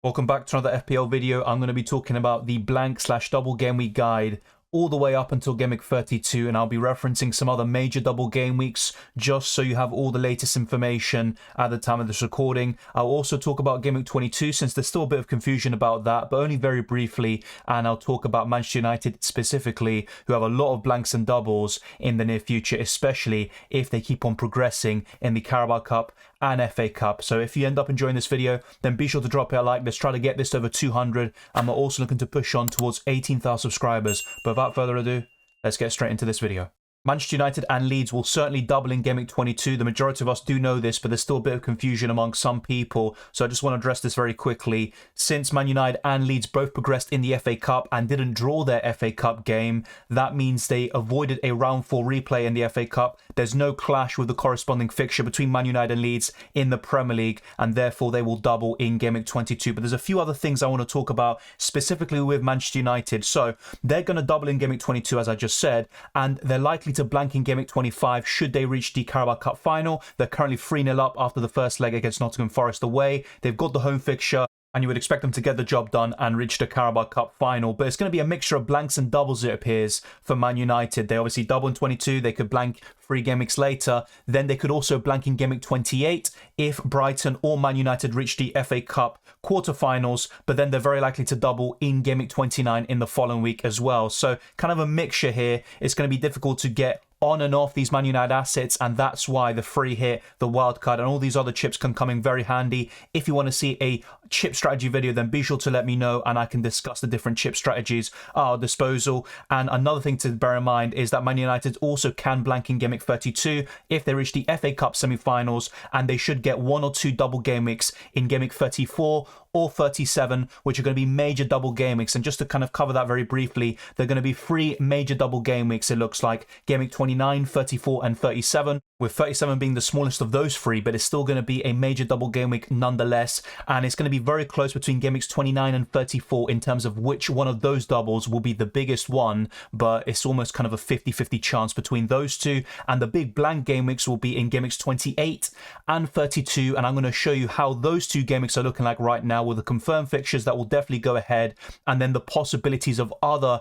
Welcome back to another FPL video. I'm going to be talking about the blank/double game week guide all the way up until Gameweek 32, and I'll be referencing some other major double game weeks just so you have all the latest information at the time of this recording. I'll also talk about Gameweek 22 since there's still a bit of confusion about that, but only very briefly, and I'll talk about Manchester United specifically, who have a lot of blanks and doubles in the near future, especially if they keep on progressing in the Carabao Cup and FA Cup. So if you end up enjoying this video, then be sure to drop it a like. Let's try to get this to over 200, and we're also looking to push on towards 18,000 subscribers. But without further ado, let's get straight into this video. Manchester United and Leeds will certainly double in Gameweek 22. The majority of us do know this, but there's still a bit of confusion among some people. So I just want to address this very quickly. Since Man United and Leeds both progressed in the FA Cup and didn't draw their FA Cup game, that means they avoided a round 4 replay in the FA Cup. There's no clash with the corresponding fixture between Man United and Leeds in the Premier League, and therefore they will double in Gameweek 22. But there's a few other things I want to talk about specifically with Manchester United. So they're going to double in Gameweek 22, as I just said, and they're likely to blank in Gameweek 25 should they reach the Carabao Cup final. They're currently 3-0 up after the first leg against Nottingham Forest away. They've got the home fixture, and you would expect them to get the job done and reach the Carabao Cup final. But it's going to be a mixture of blanks and doubles, it appears, for Man United. They obviously double in 22. They could blank 3 game weeks later. Then they could also blank in Gameweek 28 if Brighton or Man United reach the FA Cup quarterfinals. But then they're very likely to double in Gameweek 29 in the following week as well. So kind of a mixture here. It's going to be difficult to get on and off these Man United assets, and that's why the free hit, the wild card, and all these other chips can come in very handy. If you want to see a chip strategy video, then be sure to let me know and I can discuss the different chip strategies at our disposal. And another thing to bear in mind is that Man United also can blank in Gameweek 32 if they reach the FA Cup semi-finals, and they should get 1 or 2 double game weeks in Gameweek 34 or 37, which are going to be major double game weeks. And just to kind of cover that very briefly, they're going to be 3 major double game weeks, it looks like. Gameweek 29, 34, and 37, with 37 being the smallest of those 3, but it's still going to be a major double game week nonetheless. And it's going to be very close between Gameweeks 29 and 34 in terms of which one of those doubles will be the biggest one, but it's almost kind of a 50-50 chance between those two. And the big blank game weeks will be in Gameweeks 28 and 32, and I'm going to show you how those 2 game weeks are looking like right now, with the confirmed fixtures that will definitely go ahead, and then the possibilities of other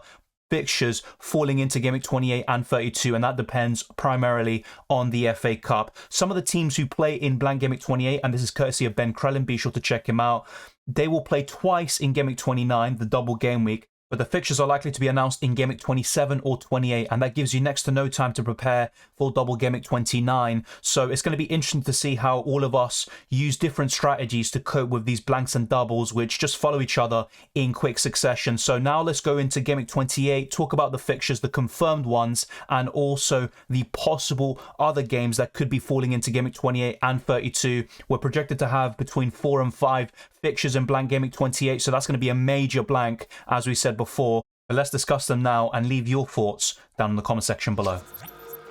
fixtures falling into Gameweek 28 and 32, and that depends primarily on the FA Cup. Some of the teams who play in blank Gameweek 28, and this is courtesy of Ben Crellin, be sure to check him out, they will play twice in Gameweek 29, the double game week, but the fixtures are likely to be announced in Gameweek 27 or 28, and that gives you next to no time to prepare for double Gameweek 29. So it's going to be interesting to see how all of us use different strategies to cope with these blanks and doubles, which just follow each other in quick succession. So now let's go into Gameweek 28, talk about the fixtures, the confirmed ones, and also the possible other games that could be falling into Gameweek 28 and 32. We're projected to have between 4 and 5 fixtures in blank Gameweek 28, so that's going to be a major blank, as we said before. But let's discuss them now and leave your thoughts down in the comment section below.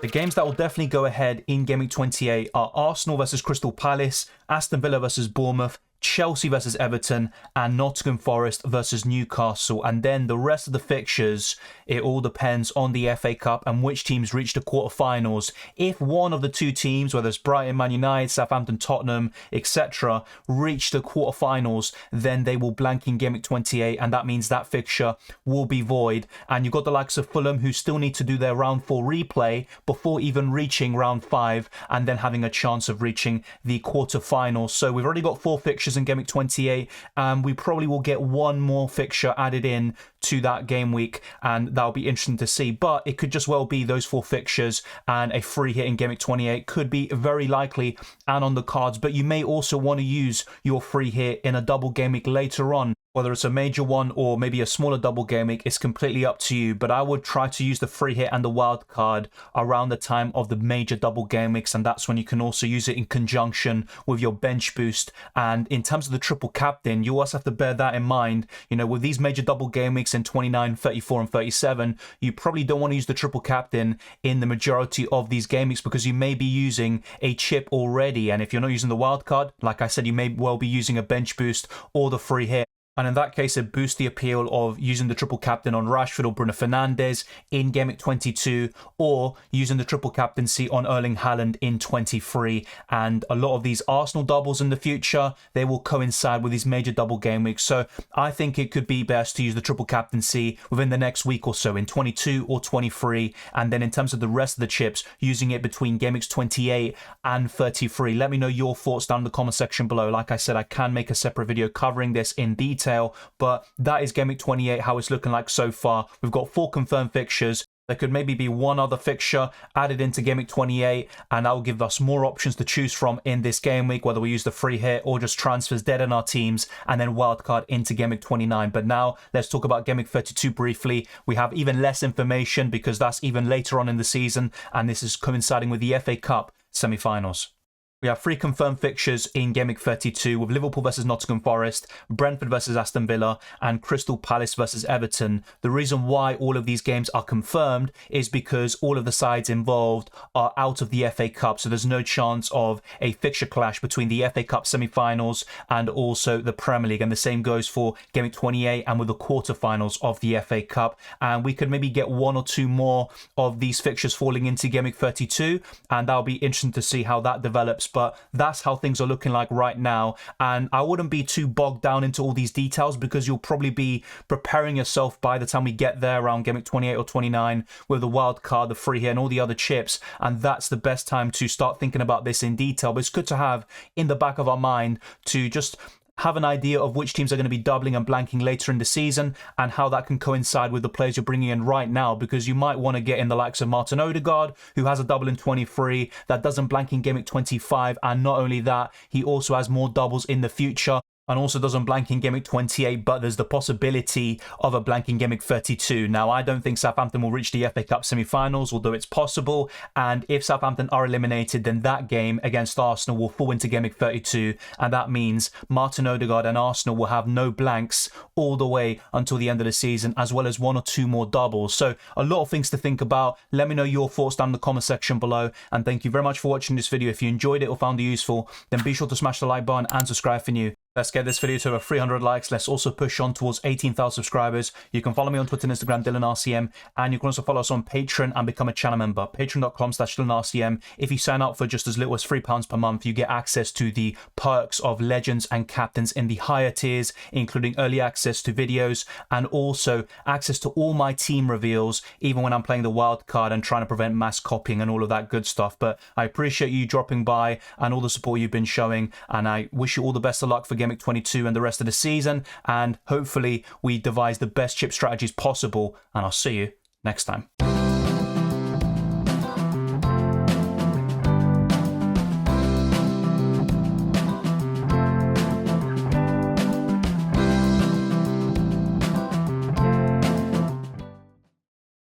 The games that will definitely go ahead in Gameweek 28 are Arsenal versus Crystal Palace, Aston Villa versus Bournemouth, Chelsea versus Everton, and Nottingham Forest versus Newcastle. And then the rest of the fixtures, it all depends on the FA Cup and which teams reach the quarterfinals. If one of the 2 teams, whether it's Brighton, Man United, Southampton, Tottenham, etc., reach the quarterfinals, then they will blank in Gameweek 28, and that means that fixture will be void. And you've got the likes of Fulham, who still need to do their round 4 replay before even reaching round 5 and then having a chance of reaching the quarterfinals. So we've already got 4 fixtures in Gameweek 28, and we probably will get 1 more fixture added in to that game week, and that'll be interesting to see. But it could just well be those 4 fixtures, and a free hit in Gameweek 28 could be very likely and on the cards. But you may also want to use your free hit in a double game week later on, whether it's a major one or maybe a smaller double game week. It's completely up to you, but I would try to use the free hit and the wild card around the time of the major double game weeks, and that's when you can also use it in conjunction with your bench boost. And in terms of the triple captain, you also have to bear that in mind. You know, with these major double game weeks in 29, 34, and 37, you probably don't want to use the triple captain in the majority of these game weeks because you may be using a chip already, and if you're not using the wild card, like I said, you may well be using a bench boost or the free hit. And in that case, it boosts the appeal of using the triple captain on Rashford or Bruno Fernandes in Gameweek 22, or using the triple captaincy on Erling Haaland in 23. And a lot of these Arsenal doubles in the future, they will coincide with these major double game weeks. So I think it could be best to use the triple captaincy within the next week or so in 22 or 23. And then in terms of the rest of the chips, using it between Gameweeks 28 and 33. Let me know your thoughts down in the comment section below. Like I said, I can make a separate video covering this in detail. But that is Gameweek 28, how it's looking like so far. We've got 4 confirmed fixtures. There could maybe be one other fixture added into Gameweek 28, and that will give us more options to choose from in this game week, whether we use the free hit or just transfers dead in our teams, and then wildcard into Gameweek 29. But now let's talk about Gameweek 32 briefly. We have even less information because that's even later on in the season, and this is coinciding with the FA Cup semi-finals. We have 3 confirmed fixtures in Gameweek 32 with Liverpool versus Nottingham Forest, Brentford versus Aston Villa, and Crystal Palace versus Everton. The reason why all of these games are confirmed is because all of the sides involved are out of the FA Cup, so there's no chance of a fixture clash between the FA Cup semi-finals and also the Premier League. And the same goes for Gameweek 28 and with the quarterfinals of the FA Cup. And we could maybe get 1 or 2 more of these fixtures falling into Gameweek 32, and that'll be interesting to see how that develops. But that's how things are looking like right now, and I wouldn't be too bogged down into all these details because you'll probably be preparing yourself by the time we get there around Gameweek 28 or 29 with the wild card, the free hit, and all the other chips, and that's the best time to start thinking about this in detail. But it's good to have in the back of our mind to just have an idea of which teams are going to be doubling and blanking later in the season and how that can coincide with the players you're bringing in right now, because you might want to get in the likes of Martin Odegaard, who has a double in 23 that doesn't blank in Gameweek 25, and not only that, he also has more doubles in the future and also doesn't blank in Gameweek 28, but there's the possibility of a blank in Gameweek 32. Now, I don't think Southampton will reach the FA Cup semi-finals, although it's possible, and if Southampton are eliminated, then that game against Arsenal will fall into Gameweek 32, and that means Martin Odegaard and Arsenal will have no blanks all the way until the end of the season, as well as 1 or 2 more doubles. So a lot of things to think about. Let me know your thoughts down in the comment section below, and thank you very much for watching this video. If you enjoyed it or found it useful, then be sure to smash the like button and subscribe for new. Let's get this video to over 300 likes. Let's also push on towards 18,000 subscribers. You can follow me on Twitter and Instagram, DylanRCM, and you can also follow us on Patreon and become a channel member. Patreon.com/DylanRCM. If you sign up for just as little as £3 per month, you get access to the perks of legends and captains in the higher tiers, including early access to videos and also access to all my team reveals, even when I'm playing the wild card and trying to prevent mass copying and all of that good stuff. But I appreciate you dropping by and all the support you've been showing, and I wish you all the best of luck for Gameweek 22 and the rest of the season, and hopefully we devise the best chip strategies possible, and I'll see you next time.